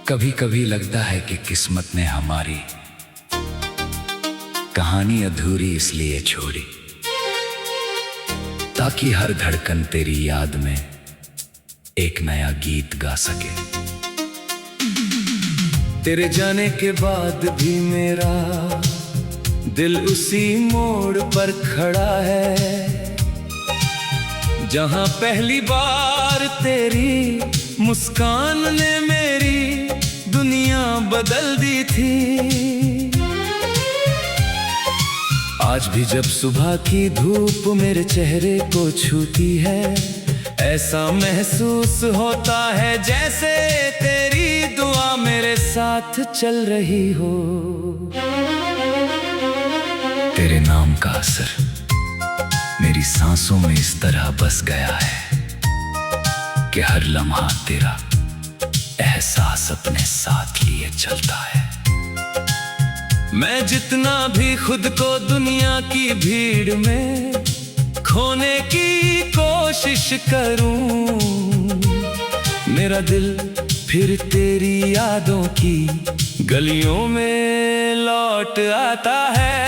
कभी कभी लगता है कि किस्मत ने हमारी कहानी अधूरी इसलिए छोड़ी, ताकि हर धड़कन तेरी याद में एक नया गीत गा सके। तेरे जाने के बाद भी मेरा दिल उसी मोड़ पर खड़ा है, जहां पहली बार तेरी मुस्कान ने मेरी दुनिया बदल दी थी। आज भी जब सुबह की धूप मेरे चेहरे को छूती है, ऐसा महसूस होता है जैसे तेरी दुआ मेरे साथ चल रही हो। तेरे नाम का असर मेरी सांसों में इस तरह बस गया है कि हर लम्हा तेरा एहसास अपने साथ लिए चलता है। मैं जितना भी खुद को दुनिया की भीड़ में खोने की कोशिश करूं, मेरा दिल फिर तेरी यादों की गलियों में लौट आता है।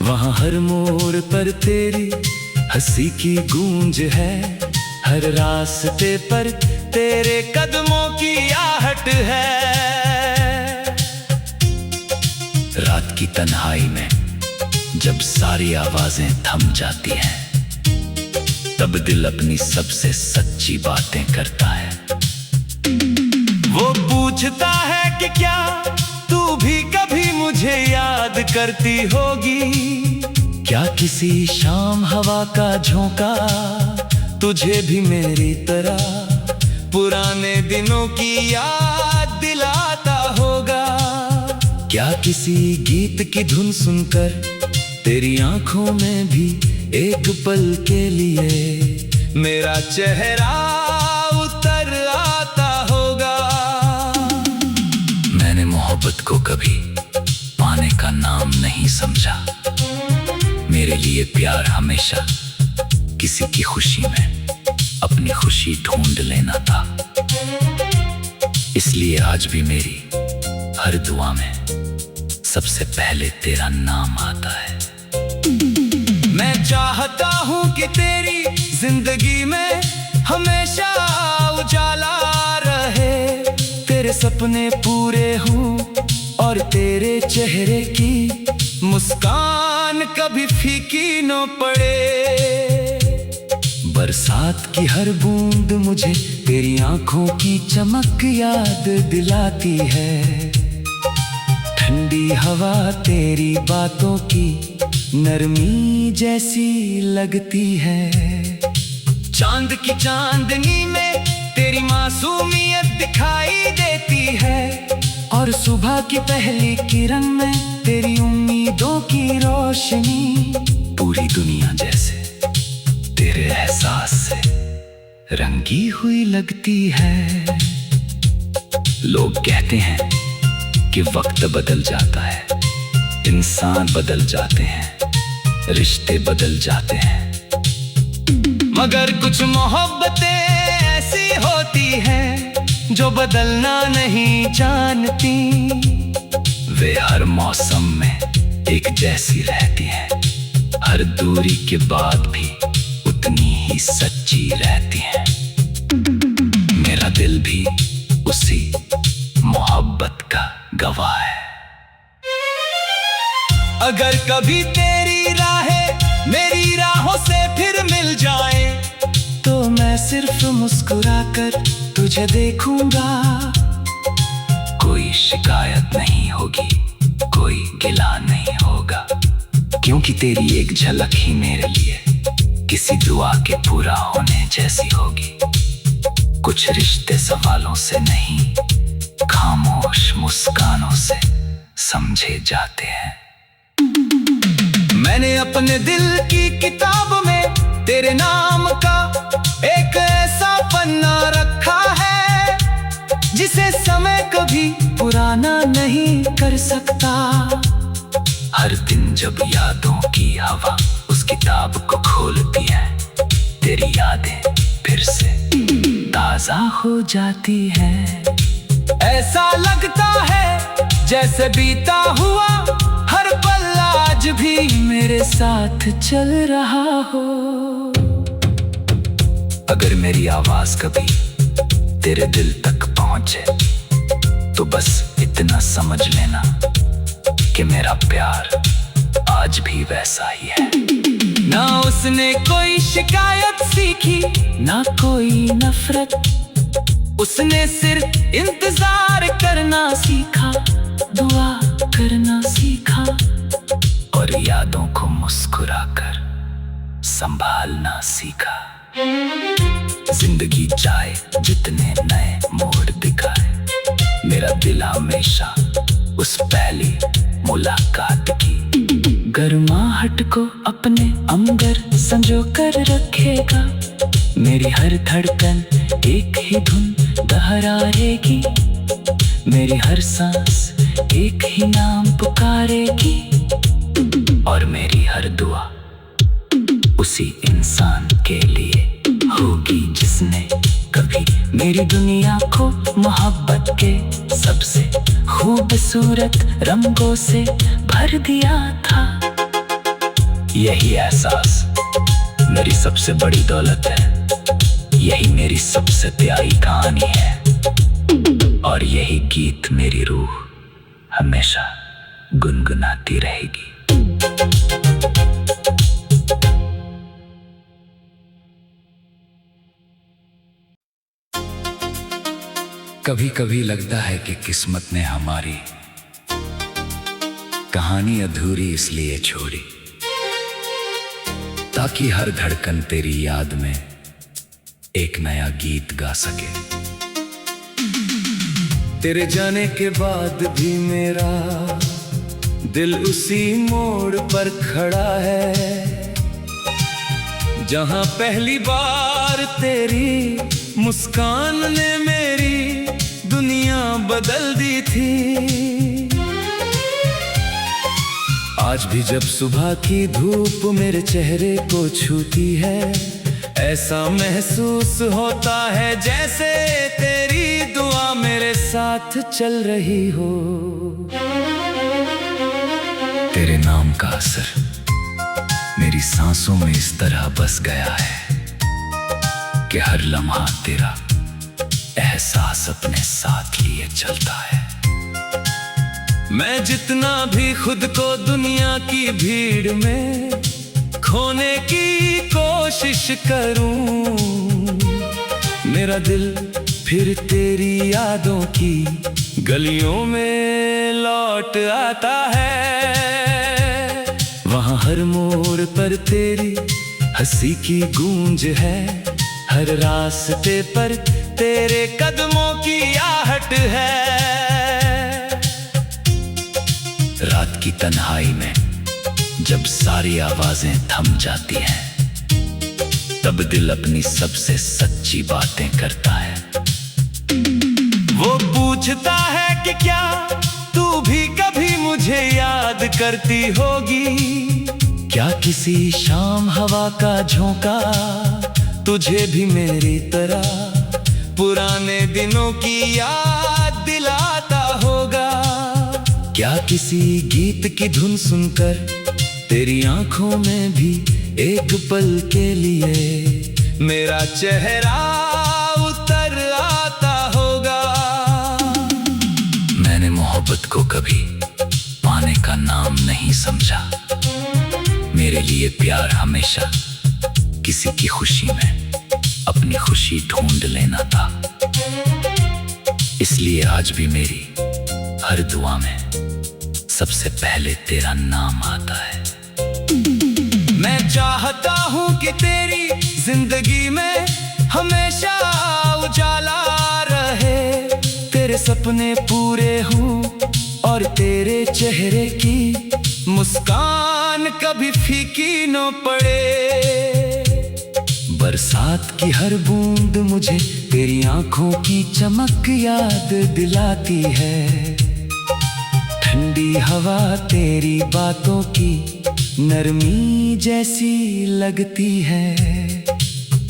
वहां हर मोड़ पर तेरी हंसी की गूंज है, हर रास्ते पर तेरे कदमों की आहट है। रात की तन्हाई में जब सारी आवाजें थम जाती हैं, तब दिल अपनी सबसे सच्ची बातें करता है। वो पूछता है कि क्या तू भी कभी मुझे याद करती होगी, क्या किसी शाम हवा का झोंका तुझे भी मेरी तरह पुराने दिनों की याद दिलाता होगा। क्या किसी गीत की धुन सुनकर तेरी आंखों में भी एक पल के लिए मेरा चेहरा उतर आता होगा। मैंने मोहब्बत को कभी पाने का नाम नहीं समझा, मेरे लिए प्यार हमेशा किसी की खुशी में अपनी खुशी ढूंढ लेना था। इसलिए आज भी मेरी हर दुआ में सबसे पहले तेरा नाम आता है। मैं चाहता हूं कि तेरी जिंदगी में हमेशा उजाला रहे, तेरे सपने पूरे हों और तेरे चेहरे की मुस्कान कभी फीकी न पड़े। बरसात की हर बूंद मुझे तेरी आंखों की चमक याद दिलाती है, ठंडी हवा तेरी बातों की नरमी जैसी लगती है। चांद की चांदनी में तेरी मासूमियत दिखाई देती है, और सुबह की पहली किरण में तेरी उम्मीदों की रोशनी पूरी दुनिया जैसे तेरे एहसास से रंगी हुई लगती है। लोग कहते हैं कि वक्त बदल जाता है, इंसान बदल जाते हैं, रिश्ते बदल जाते हैं, मगर कुछ मोहब्बतें ऐसी होती हैं जो बदलना नहीं जानती। वे हर मौसम में एक जैसी रहती हैं, हर दूरी के बाद भी उतनी ही सच्ची रहती हैं। मेरा दिल भी उसी मोहब्बत का गवाह है। अगर कभी तेरी राहें मेरी राहों से फिर मिल जाए, तो मैं सिर्फ मुस्कुराकर तुझे देखूंगा। कोई शिकायत नहीं होगी, कोई गिला नहीं होगा, क्योंकि तेरी एक झलक ही मेरे लिए किसी दुआ के पूरा होने जैसी होगी। कुछ रिश्ते सवालों से नहीं, खामोश मुस्कानों से समझे जाते हैं। मैंने अपने दिल की किताब में तेरे नाम का एक ऐसा पन्ना रखा है, जिसे समय कभी पुराना नहीं कर सकता। हर दिन जब यादों की हवा उस किताब को खोलती है, तेरी यादें फिर से ताजा हो जाती है। ऐसा लगता है जैसे बीता हुआ हर पल आज भी मेरे साथ चल रहा हो। अगर मेरी आवाज कभी तेरे दिल तक पहुंचे तो बस इतना समझ लेना कि मेरा प्यार आज भी वैसा ही है। ना उसने कोई शिकायत सीखी, ना कोई नफरत, उसने सिर्फ इंतजार करना सीखा, दुआ करना सीखा और यादों को मुस्कुराकर संभालना सीखा। जिंदगी चाहे जितने नए मोड़ दिखाए, मेरा दिल हमेशा उस पहली मुलाकात की गर्माहट को अपने अंदर संजो कर रखेगा। मेरी हर धड़कन एक ही धुन दोहराएगी, मेरी हर सांस एक ही नाम पुकारेगी और मेरी हर दुआ उसी इंसान के लिए होगी जिसने कभी मेरी दुनिया को मोहब्बत के सबसे खूबसूरत रंगों से भर दिया था। यही एहसास मेरी सबसे बड़ी दौलत है, यही मेरी सबसे प्यारी कहानी है और यही गीत मेरी रूह हमेशा गुनगुनाती रहेगी। कभी कभी लगता है कि किस्मत ने हमारी कहानी अधूरी इसलिए छोड़ी ताकि हर धड़कन तेरी याद में एक नया गीत गा सके। तेरे जाने के बाद भी मेरा दिल उसी मोड़ पर खड़ा है जहां पहली बार तेरी मुस्कान ने मेरी दुनिया बदल दी थी। आज भी जब सुबह की धूप मेरे चेहरे को छूती है, ऐसा महसूस होता है जैसे तेरी दुआ मेरे साथ चल रही हो। तेरे नाम का असर मेरी सांसों में इस तरह बस गया है कि हर लम्हा तेरा एहसास अपने साथ लिए चलता है। मैं जितना भी खुद को दुनिया की भीड़ में खोने की कोशिश करूं, मेरा दिल फिर तेरी यादों की गलियों में लौट आता है। वहां हर मोड़ पर तेरी हंसी की गूंज है, हर रास्ते पर तेरे कदमों की आहट है। रात की तन्हाई में जब सारी आवाजें थम जाती हैं, तब दिल अपनी सबसे सच्ची बातें करता है। वो पूछता है कि क्या तू भी कभी मुझे याद करती होगी, क्या किसी शाम हवा का झोंका तुझे भी मेरी तरह पुराने दिनों की याद दिलाता होगा। क्या किसी गीत की धुन सुनकर तेरी आंखों में भी एक पल के लिए मेरा चेहरा उतर आता होगा। मैंने मोहब्बत को कभी पाने का नाम नहीं समझा, मेरे लिए प्यार हमेशा किसी की खुशी में अपनी खुशी ढूंढ लेना था। इसलिए आज भी मेरी हर दुआ में सबसे पहले तेरा नाम आता है। मैं चाहता हूँ कि तेरी जिंदगी में हमेशा उजाला रहे, तेरे सपने पूरे हों और तेरे चेहरे की मुस्कान कभी फीकी न पड़े। बरसात की हर बूंद मुझे तेरी आंखों की चमक याद दिलाती है, ठंडी हवा तेरी बातों की नरमी जैसी लगती है।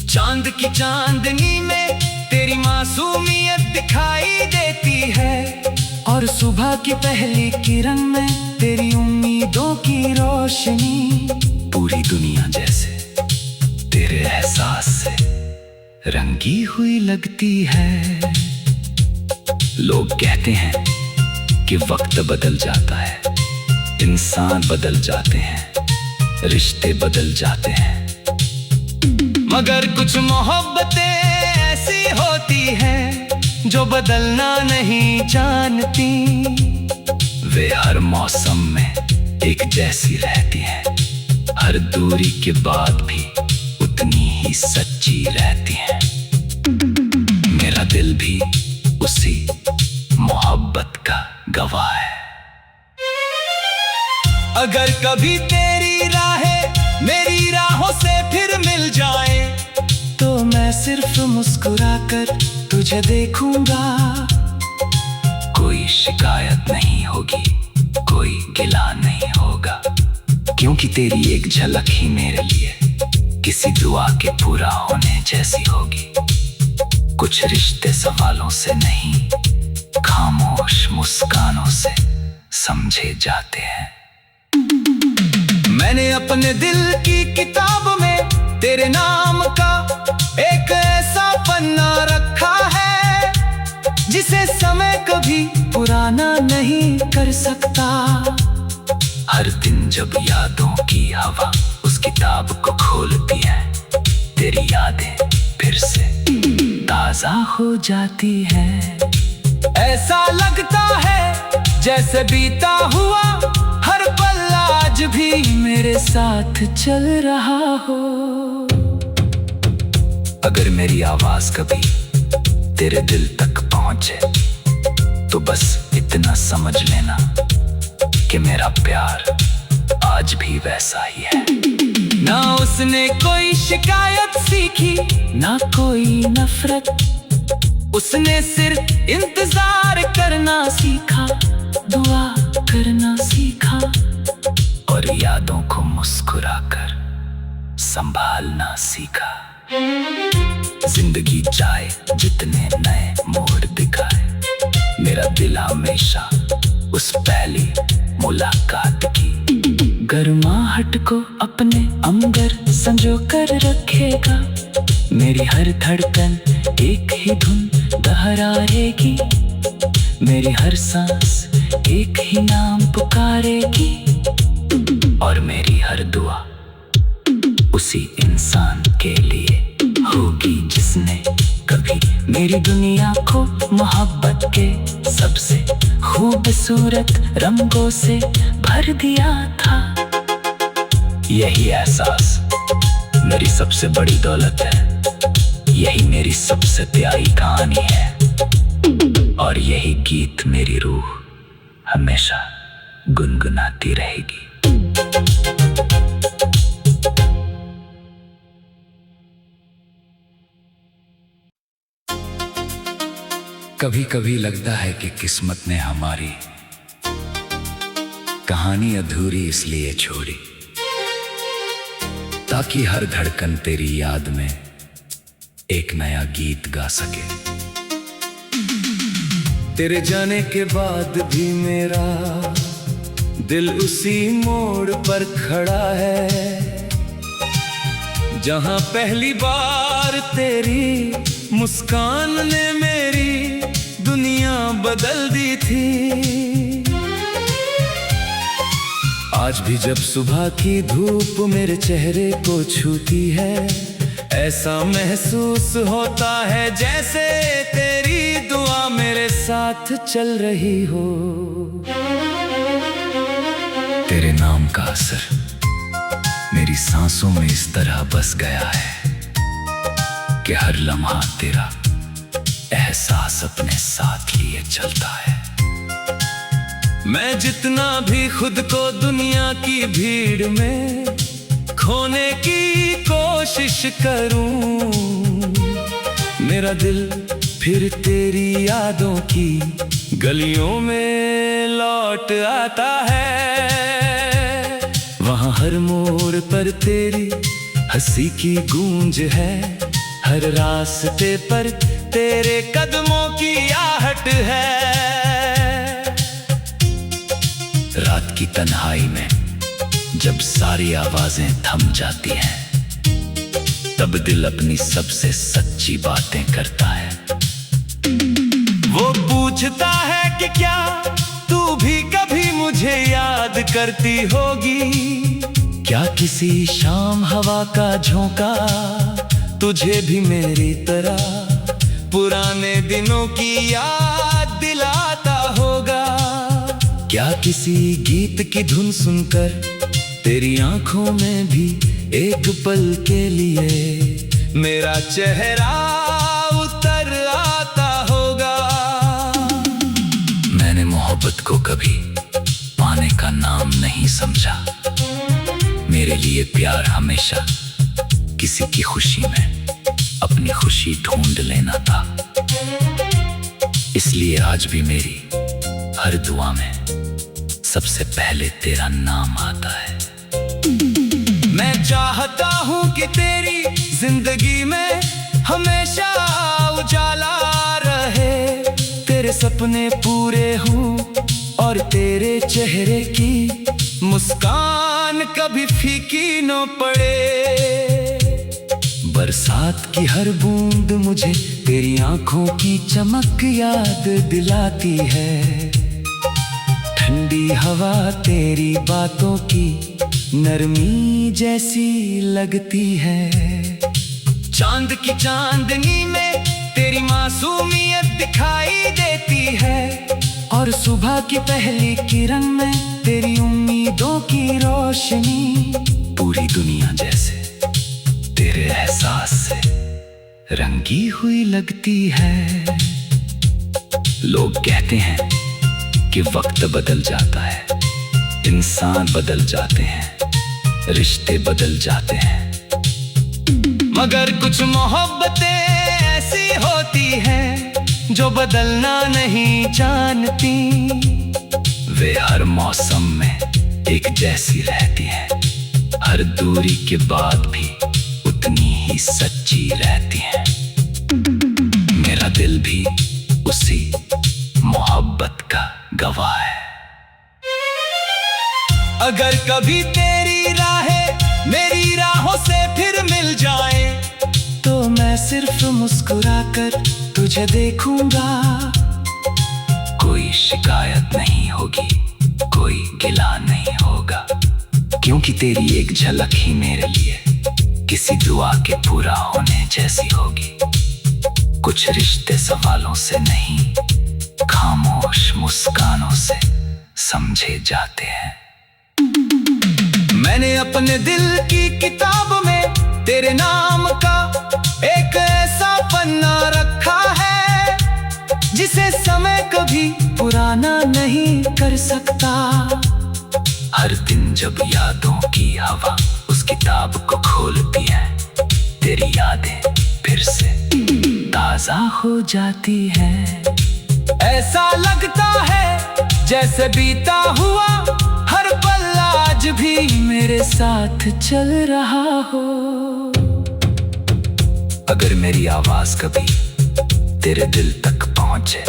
चांद की चांदनी में तेरी मासूमियत दिखाई देती है, और सुबह की पहली किरण में तेरी उम्मीदों की रोशनी। पूरी दुनिया जैसे तेरे एहसास से रंगी हुई लगती है। लोग कहते हैं कि वक्त बदल जाता है, इंसान बदल जाते हैं, रिश्ते बदल जाते हैं, मगर कुछ मोहब्बतें ऐसी होती हैं जो बदलना नहीं जानती। वे हर मौसम में एक जैसी रहती हैं, हर दूरी के बाद भी उतनी ही सच्ची रहती हैं। मेरा दिल भी उसी मोहब्बत का गवाह है। अगर कभी तेरी राहें मेरी राहों से फिर मिल जाए, तो मैं सिर्फ मुस्कुराकर तुझे देखूंगा। कोई शिकायत नहीं होगी, कोई गिला नहीं होगा, क्योंकि तेरी एक झलक ही मेरे लिए किसी दुआ के पूरा होने जैसी होगी। कुछ रिश्ते सवालों से नहीं, खामोश मुस्कानों से समझे जाते हैं। मैंने अपने दिल की किताब में तेरे नाम का एक ऐसा पन्ना रखा है, जिसे समय कभी पुराना नहीं कर सकता। हर दिन जब यादों की हवा उस किताब को खोलती है, तेरी यादें फिर से ताजा हो जाती है। ऐसा लगता है जैसे बीता हुआ हर पल आज भी मेरे साथ चल रहा हो। अगर मेरी आवाज कभी तेरे दिल तक पहुंचे, तो बस इतना समझ लेना कि मेरा प्यार आज भी वैसा ही है। ना उसने कोई शिकायत सीखी, ना कोई नफरत, उसने सिर्फ इंतजार करना सीखा, दुआ करना सीखा, और यादों को मुस्कुराकर संभालना सीखा। जिंदगी जाए जितने नए मोड़ दिखाए, मेरा दिल हमेशा उस पहली मुलाकात की गर्माहट को अपने अंदर संजो कर रखेगा। मेरी हर धड़कन एक ही धुन दोहराएगी, मेरी हर सांस एक ही नाम पुकारेगी, और मेरी हर दुआ उसी इंसान के लिए होगी जिसने कभी मेरी दुनिया को मोहब्बत के सबसे खूबसूरत रंगों से भर दिया था। यही एहसास मेरी सबसे बड़ी दौलत है, यही मेरी सबसे प्यारी कहानी है, और यही गीत मेरी रूह हमेशा गुनगुनाती रहेगी। कभी कभी लगता है कि किस्मत ने हमारी कहानी अधूरी इसलिए छोड़ी, ताकि हर धड़कन तेरी याद में एक नया गीत गा सके। तेरे जाने के बाद भी मेरा दिल उसी मोड़ पर खड़ा है, जहां पहली बार तेरी मुस्कान ने मेरी दुनिया बदल दी थी। आज भी जब सुबह की धूप मेरे चेहरे को छूती है, ऐसा महसूस होता है जैसे तेरी दुआ मेरे साथ चल रही हो। तेरे नाम का असर मेरी सांसों में इस तरह बस गया है कि हर लम्हा तेरा एहसास अपने साथ लिए चलता है। मैं जितना भी खुद को दुनिया की भीड़ में खोने की कोशिश करूं, मेरा दिल फिर तेरी यादों की गलियों में लौट आता है। वहाँ हर मोड़ पर तेरी हंसी की गूंज है, हर रास्ते पर तेरे कदमों की आहट है। रात की तन्हाई में जब सारी आवाजें थम जाती हैं, तब दिल अपनी सबसे सच्ची बातें करता है। वो पूछता है कि क्या तू भी कभी मुझे याद करती होगी? क्या किसी शाम हवा का झोंका तुझे भी मेरी तरह पुराने दिनों की याद दिलाता होगा? क्या किसी गीत की धुन सुनकर तेरी आंखों में भी एक पल के लिए मेरा चेहरा उतर आता होगा? मैंने मोहब्बत को कभी पाने का नाम नहीं समझा। मेरे लिए प्यार हमेशा किसी की खुशी में अपनी खुशी ढूंढ लेना था। इसलिए आज भी मेरी हर दुआ में सबसे पहले तेरा नाम आता है। मैं चाहता हूँ कि तेरी जिंदगी में हमेशा उजाला रहे, तेरे सपने पूरे हों और तेरे चेहरे की मुस्कान कभी फीकी न पड़े। बरसात की हर बूंद मुझे तेरी आंखों की चमक याद दिलाती है। ठंडी हवा तेरी बातों की नरमी जैसी लगती है। चांद की चांदनी में तेरी मासूमियत दिखाई देती है, और सुबह की पहली किरण में तेरी उम्मीदों की रोशनी। पूरी दुनिया जैसे तेरे एहसास से रंगी हुई लगती है। लोग कहते हैं कि वक्त बदल जाता है, इंसान बदल जाते हैं, रिश्ते बदल जाते हैं, मगर कुछ मोहब्बतें ऐसी होती हैं जो बदलना नहीं जानती। वे हर मौसम में एक जैसी रहती हैं, हर दूरी के बाद भी उतनी ही सच्ची रहती हैं। मेरा दिल भी उसी मोहब्बत का गवाह है। अगर कभी तेरी राहें मेरी राहों से फिर मिल जाए, तो मैं सिर्फ मुस्कुराकर तुझे देखूंगा। कोई शिकायत नहीं होगी, कोई गिला नहीं होगा, क्योंकि तेरी एक झलक ही मेरे लिए किसी दुआ के पूरा होने जैसी होगी। कुछ रिश्ते सवालों से नहीं, खामोश मुस्कानों से समझे जाते हैं। मैंने अपने दिल की किताब में तेरे नाम का एक ऐसा पन्ना रखा है, जिसे समय कभी पुराना नहीं कर सकता। हर दिन जब यादों की हवा उस किताब को खोलती है, तेरी यादें फिर से ताजा हो जाती है। ऐसा लगता है जैसे बीता हुआ हर पल आज भी मेरे साथ चल रहा हो। अगर मेरी आवाज कभी तेरे दिल तक पहुंचे,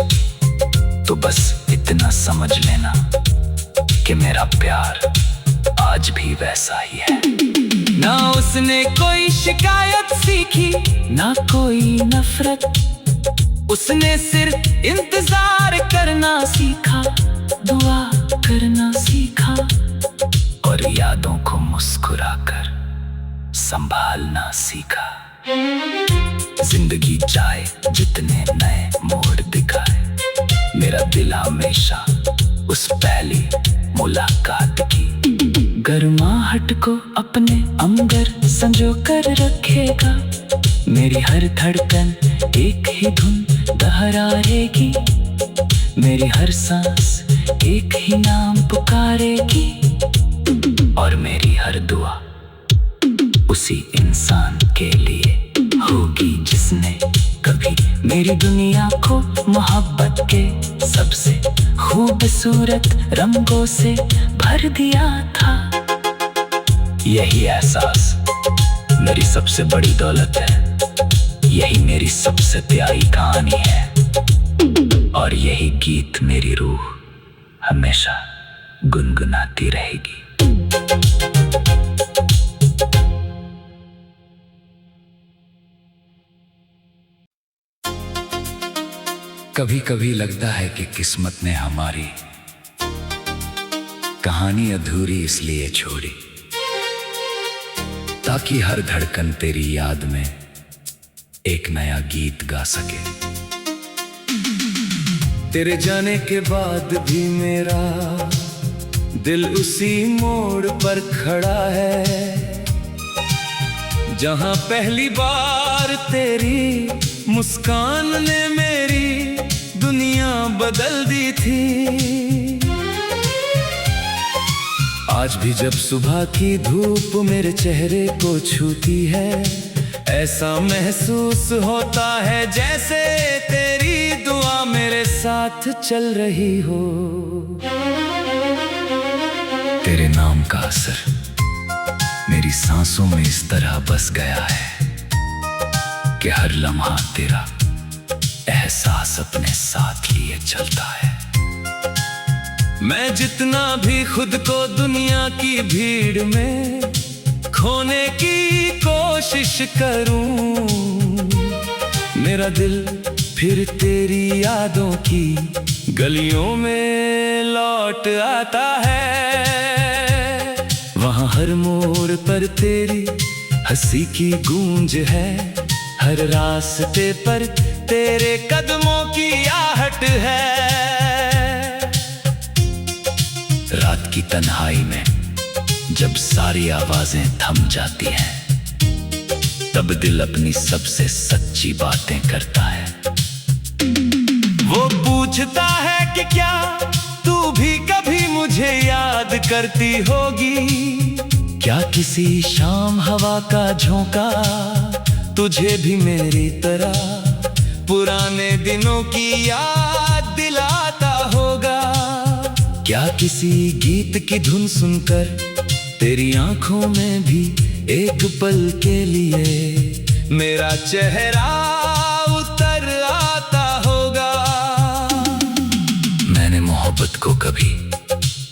तो बस इतना समझ लेना कि मेरा प्यार आज भी वैसा ही है। ना उसने कोई शिकायत सीखी, ना कोई नफरत, उसने सिर्फ इंतजार करना सीखा, दुआ करना सीखा, और यादों को मुस्कुराकर संभालना सीखा। जिंदगी चाहे जितने नए मोड़ दिखाए, मेरा दिल हमेशा उस पहली मुलाकात की गर्माहट को अपने अंदर संजो कर रखेगा। मेरी हर धड़कन एक ही धुन दोहराएगी, मेरी हर सांस एक ही नाम पुकारेगी, और मेरी हर दुआ उसी इंसान के लिए होगी जिसने कभी मेरी दुनिया को मोहब्बत के सबसे खूबसूरत रंगों से भर दिया था। यही एहसास मेरी सबसे बड़ी दौलत है। यही मेरी सबसे प्यारी कहानी है और यही गीत मेरी रूह हमेशा गुनगुनाती रहेगी। कभी कभी लगता है कि किस्मत ने हमारी कहानी अधूरी इसलिए छोड़ी ताकि हर धड़कन तेरी याद में एक नया गीत गा सके। तेरे जाने के बाद भी मेरा दिल उसी मोड़ पर खड़ा है जहां पहली बार तेरी मुस्कान ने मेरी दुनिया बदल दी थी। आज भी जब सुबह की धूप मेरे चेहरे को छूती है, ऐसा महसूस होता है जैसे तेरी दुआ मेरे साथ चल रही हो। तेरे नाम का असर मेरी सांसों में इस तरह बस गया है कि हर लम्हा तेरा एहसास अपने साथ लिए चलता है। मैं जितना भी खुद को दुनिया की भीड़ में खोने की कोशिश करूं, मेरा दिल फिर तेरी यादों की गलियों में लौट आता है। वहां हर मोड़ पर तेरी हंसी की गूंज है, हर रास्ते पर तेरे कदमों की आहट है। रात की तन्हाई में जब सारी आवाजें थम जाती हैं, तब दिल अपनी सबसे सच्ची बातें करता है। वो पूछता है कि क्या तू भी कभी मुझे याद करती होगी, क्या किसी शाम हवा का झोंका तुझे भी मेरी तरह पुराने दिनों की याद दिलाता होगा। क्या किसी गीत की धुन सुनकर तेरी आंखों में भी एक पल के लिए मेरा चेहरा उतर आता होगा। मैंने मोहब्बत को कभी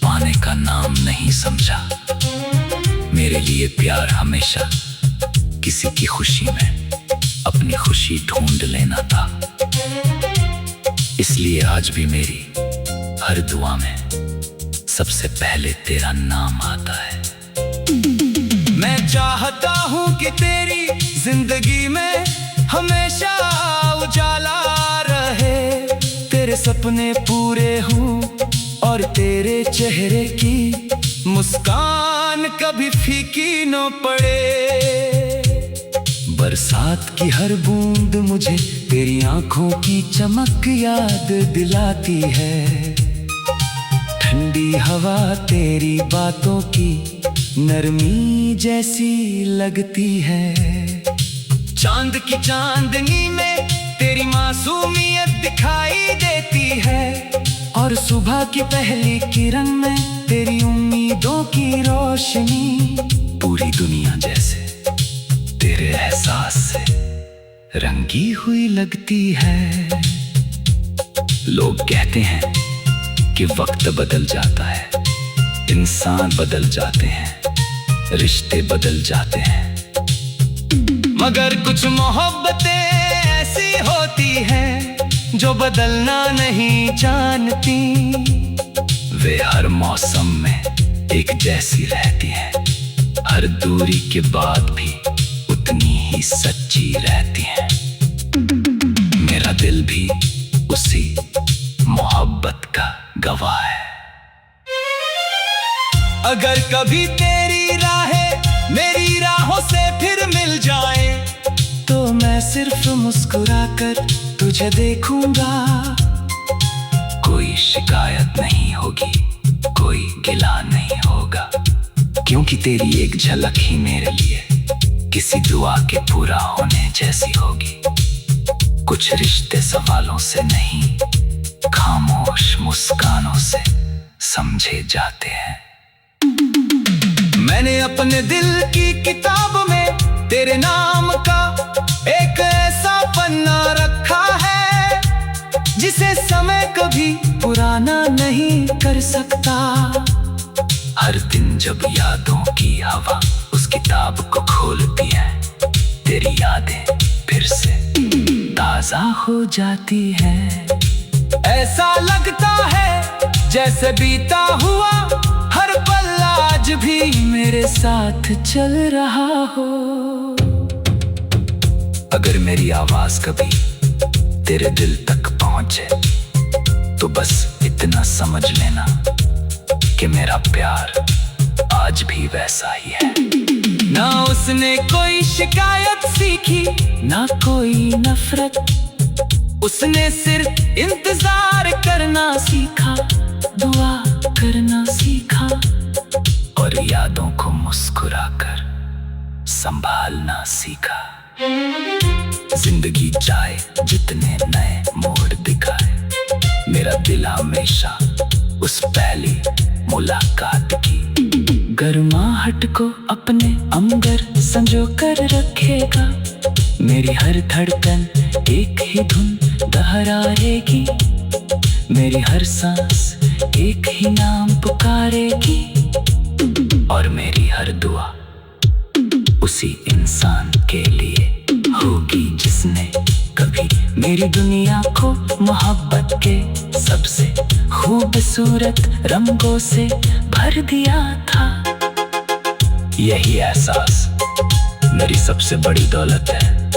पाने का नाम नहीं समझा, मेरे लिए प्यार हमेशा किसी की खुशी में अपनी खुशी ढूंढ लेना था। इसलिए आज भी मेरी हर दुआ में सबसे पहले तेरा नाम आता है। मैं चाहता हूँ कि तेरी जिंदगी में हमेशा उजाला रहे, तेरे सपने पूरे हों और तेरे चेहरे की मुस्कान कभी फीकी न पड़े। बरसात की हर बूंद मुझे तेरी आंखों की चमक याद दिलाती है, ठंडी हवा तेरी बातों की नरमी जैसी लगती है। चांद की चांदनी में तेरी मासूमियत दिखाई देती है और सुबह की पहली किरण में तेरी उम्मीदों की रोशनी पूरी दुनिया जैसे तेरे एहसास से रंगी हुई लगती है। लोग कहते हैं कि वक्त बदल जाता है, इंसान बदल जाते हैं, रिश्ते बदल जाते हैं, मगर कुछ मोहब्बतें ऐसी होती हैं जो बदलना नहीं जानती। वे हर मौसम में एक जैसी रहती हैं, हर दूरी के बाद भी उतनी ही सच्ची रहती हैं। मेरा दिल भी उसी मोहब्बत का गवाह है। अगर कभी तेरी राहें मेरी राहों से फिर मिल जाए, तो मैं सिर्फ मुस्कुराकर तुझे देखूंगा। कोई शिकायत नहीं होगी, कोई गिला नहीं होगा, क्योंकि तेरी एक झलक ही मेरे लिए किसी दुआ के पूरा होने जैसी होगी। कुछ रिश्ते सवालों से नहीं, खामोश मुस्कानों से समझे जाते हैं। मैंने अपने दिल की किताब में तेरे नाम का एक ऐसा बना रखा है, जिसे समय कभी पुराना नहीं कर सकता। हर दिन जब यादों की हवा उस किताब को खोलती है, तेरी यादें फिर से ताजा हो जाती है। ऐसा लगता है जैसे बीता हुआ हर पल आज भी मेरे साथ चल रहा हो। अगर मेरी आवाज कभी तेरे दिल तक पहुंचे, तो बस इतना समझ लेना कि मेरा प्यार आज भी वैसा ही है। ना उसने कोई शिकायत सीखी, ना कोई नफरत। उसने सिर्फ इंतजार करना सीखा, दुआ करना सीखा, और यादों को मुस्कुराकर संभालना सीखा। जिंदगी जाए जितने नए मोड़ दिखाए, मेरा दिल हमेशा उस पहली मुलाकात की गर्माहट को अपने अंदर संजो कर रखेगा। मेरी हर धड़कन एक ही धुन दोहराएगी, मेरी हर सांस एक ही नाम पुकारेगी, और मेरी हर दुआ उसी इंसान के लिए होगी जिसने कभी मेरी दुनिया को मोहब्बत के सबसे खूबसूरत रंगों से भर दिया था। यही एहसास मेरी सबसे बड़ी दौलत है,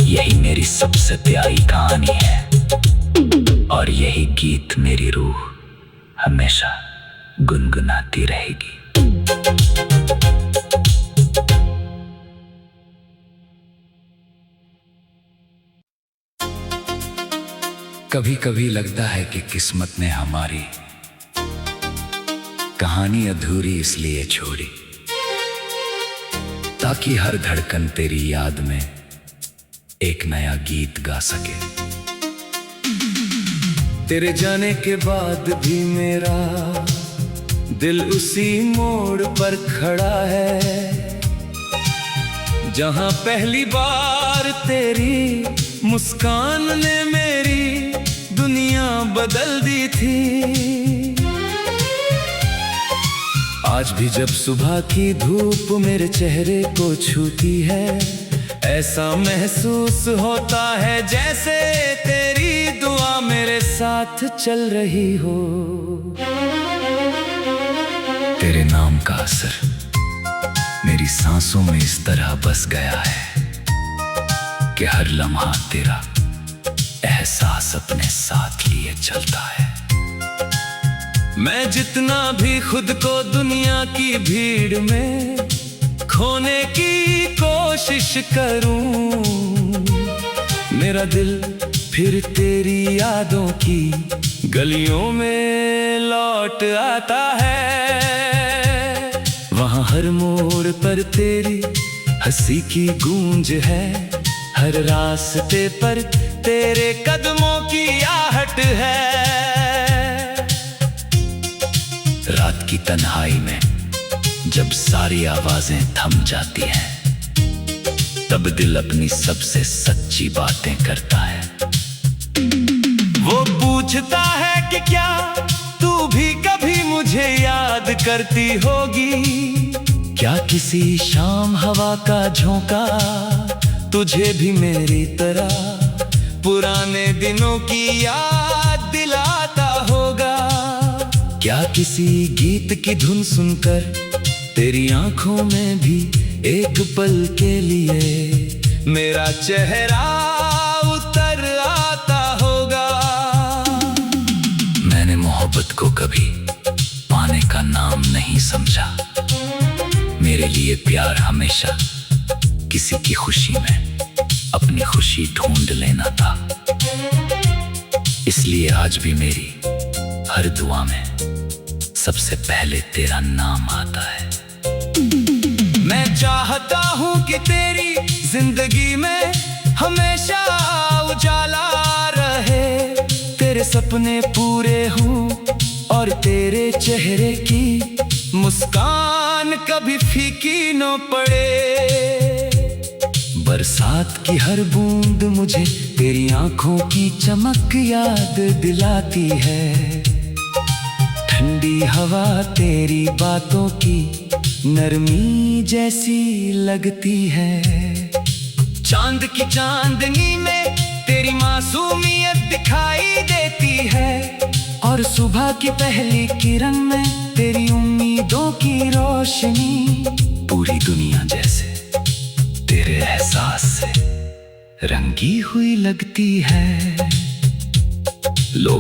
यही मेरी सबसे प्यारी कहानी है, और यही गीत मेरी रूह हमेशा गुनगुनाती रहेगी। कभी कभी लगता है कि किस्मत ने हमारी कहानी अधूरी इसलिए छोड़ी, ताकि हर धड़कन तेरी याद में एक नया गीत गा सके। तेरे जाने के बाद भी मेरा दिल उसी मोड़ पर खड़ा है, जहां पहली बार तेरी मुस्कान ने मेरी दुनिया बदल दी थी। आज भी जब सुबह की धूप मेरे चेहरे को छूती है, ऐसा महसूस होता है जैसे तेरी दुआ मेरे साथ चल रही हो। तेरे नाम का असर मेरी सांसों में इस तरह बस गया है कि हर लम्हा तेरा एहसास अपने साथ लिए चलता है। मैं जितना भी खुद को दुनिया की भीड़ में खोने की कोशिश करूं, मेरा दिल फिर तेरी यादों की गलियों में लौट आता है। वहाँ हर मोड़ पर तेरी हंसी की गूंज है, हर रास्ते पर तेरे कदमों की आहट है। रात की तन्हाई में जब सारी आवाजें थम जाती हैं, तब दिल अपनी सबसे सच्ची बातें करता है। वो पूछता है कि क्या तू भी कभी मुझे याद करती होगी, क्या किसी शाम हवा का झोंका तुझे भी मेरी तरह पुराने दिनों की याद दिलाता होगा। क्या किसी गीत की धुन सुनकर तेरी आंखों में भी एक पल के लिए मेरा चेहरा उतर आता होगा। मैंने मोहब्बत को कभी पाने का नाम नहीं समझा, मेरे लिए प्यार हमेशा किसी की खुशी में अपनी खुशी ढूंढ लेना था। इसलिए आज भी मेरी हर दुआ में सबसे पहले तेरा नाम आता है। मैं चाहता हूँ कि तेरी जिंदगी में हमेशा उजाला रहे, तेरे सपने पूरे हों और तेरे चेहरे की मुस्कान कभी फीकी न पड़े। बरसात की हर बूंद मुझे तेरी आंखों की चमक याद दिलाती है। ठंडी हवा तेरी बातों की नरमी जैसी लगती है। चांद की चांदनी में तेरी मासूमियत दिखाई देती है, और सुबह की पहली किरण में तेरी उम्मीदों की रोशनी। पूरी दुनिया जैसे तेरे एहसास से रंगी हुई लगती है। लोग